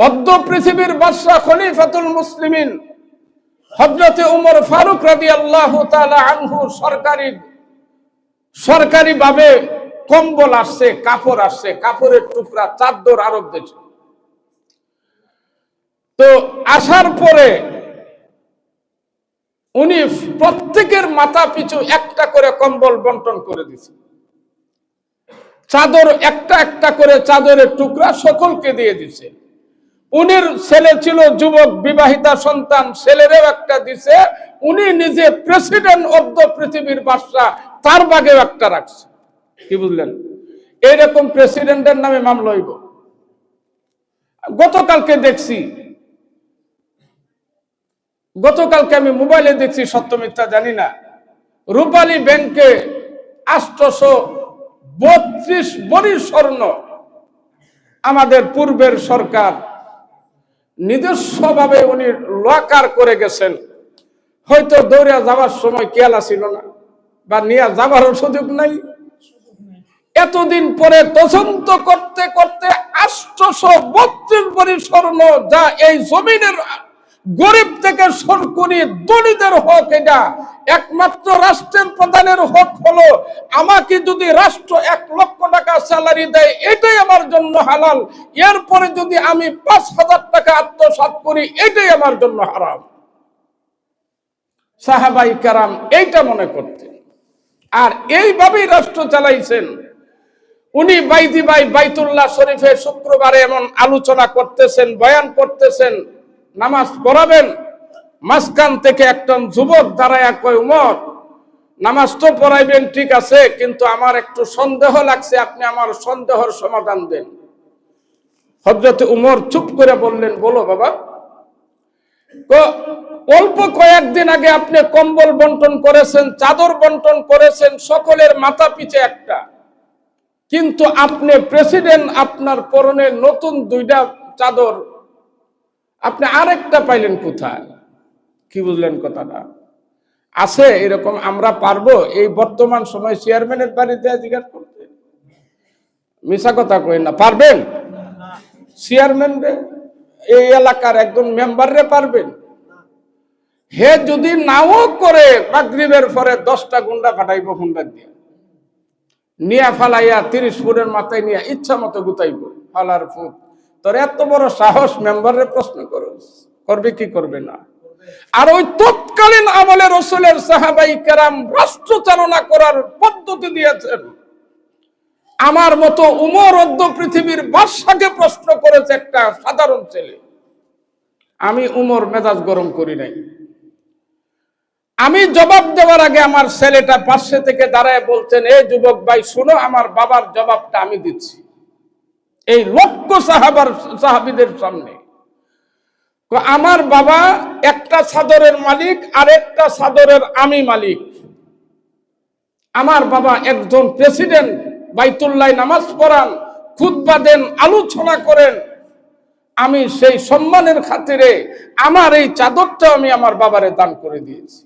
অদ্য পৃথিবীর বাদশা খলিফাতুল মুসলিমিন হযরত উমর ফারুক রাদিয়াল্লাহু তাআলা আনহু সরকারি ভাবে কম্বল আসছে, কাপড় আসছে, কাপড়ের টুকরা, চাদর আরব দেশে। তো আসার পরে উনি প্রত্যেকের মাথা পিছু একটা করে কম্বল বন্টন করে দিয়েছে। চাদর একটা একটা করে চাদরের টুকরা সকলকে দিয়ে দিছে। উনির ছেলে ছিল যুবক, বিবাহিতা সন্তান, ছেলেরও একটা দিছে। উনি নিজে প্রেসিডেন্ট অব দ্য পৃথিবীর বাদশা, তার ভাগেও একটা রাখছে। কি বুঝলেন? এইরকম প্রেসিডেন্টের নামে মামলা হইব। গতকালকে আমি মোবাইলে দেখছি, সত্য মিথ্যা জানি না, রূপালী ব্যাংকে 832 ভরি স্বর্ণ আমাদের পূর্বের সরকার নিজস্বভাবে উনি লকার করে গেছেন। হয়তো দৌড়ে যাওয়ার সময় খেয়াল ছিল না, বা নিয়ে যাবারও সুযোগ নাই। এতদিন পরে তদন্ত করতে করতে 832 ভরি স্বর্ণ, যা এই জমিনের গরিব থেকে শুরু করে দলিতের হক, এটা একমাত্র রাষ্ট্রের প্রধানের হক হলো, আমাকে যদি রাষ্ট্র 1 লক্ষ টাকা স্যালারি দেয় এটাই আমার জন্য হালাল, এরপরে যদি আমি 5,000 টাকা আত্মসাৎ করি এটাই আমার জন্য হারাম। সাহাবায়ে কেরাম এইটা মনে করতেন, আর এইভাবেই রাষ্ট্র চালাইছেন। উনি বাইতুল্লাহ শরীফে শুক্রবারে এমন আলোচনা করতেছেন, বয়ান করতেছেন, নামাজ পড়াবেন। মাঝখান থেকে একজন যুবক দাঁড়ায় কয়, উমর, নামাজ তো পড়াইবেন ঠিক আছে, কিন্তু আমার একটু সন্দেহ লাগছে, আপনি আমার সন্দেহের সমাধান দেন। হযরত উমর চুপ করে বললেন, বলো বাবা। অল্প কয়েকদিন আগে আপনি কম্বল বন্টন করেছেন, চাদর বন্টন করেছেন, সকলের মাথা পিছে একটা, কিন্তু আপনি প্রেসিডেন্ট, আপনার পরনে নতুন 2টা চাদর, আপনি আরেকটা পাইলেন কোথায়? কি বুঝলেন কথাটা? আছে এরকম? আমরা পারবো এই বর্তমান সময় চেয়ারম্যানের বাড়িতে জিজ্ঞাসা করতে? মিছা কথা কই না, পারবেন? চেয়ারম্যান এই এলাকার একজন মেম্বাররে পারবেন? হে যদি নাও করে, মাগরিবের পরে 10টা গুন্ডা পাঠাইব, হুন্ডা দিয়ে নিয়ে ফালাইয়া 30 ফুটের মাথায় নিয়ে ইচ্ছা মতো গুতাইব। ফালার ফুট, তোর এত বড় সাহস, মেম্বারের প্রশ্ন করবে কি করবে না? আর ওই তৎকালীন আমলে রাসূলের সাহাবায়ে কেরাম রাষ্ট্র চালনা করার পদ্ধতি দিয়েছেন। আমার মতো উমর অদ্য পৃথিবীর বাদশাকে প্রশ্ন করেছে একটা সাধারণ ছেলে। আমি উমর মেজাজ গরম করি নাই। আমি জবাব দেওয়ার আগে আমার ছেলেটা পাশে থেকে দাঁড়ায় বলছেন, এই যুবক ভাই শুনো, আমার বাবার জবাবটা আমি দিচ্ছি এই লক্ষ সাহাবীদের সামনে। আমার বাবা একটা চাদরের মালিক, আর একটা চাদরের আমি মালিক। আমার বাবা একজন প্রেসিডেন্ট, বাইতুল্লাহ নামাজ পড়ান, খুতবা দেন, আলোচনা করেন। আমি সেই সম্মানের খাতিরে আমার এই চাদরটা আমি আমার বাবারে দান করে দিয়েছি।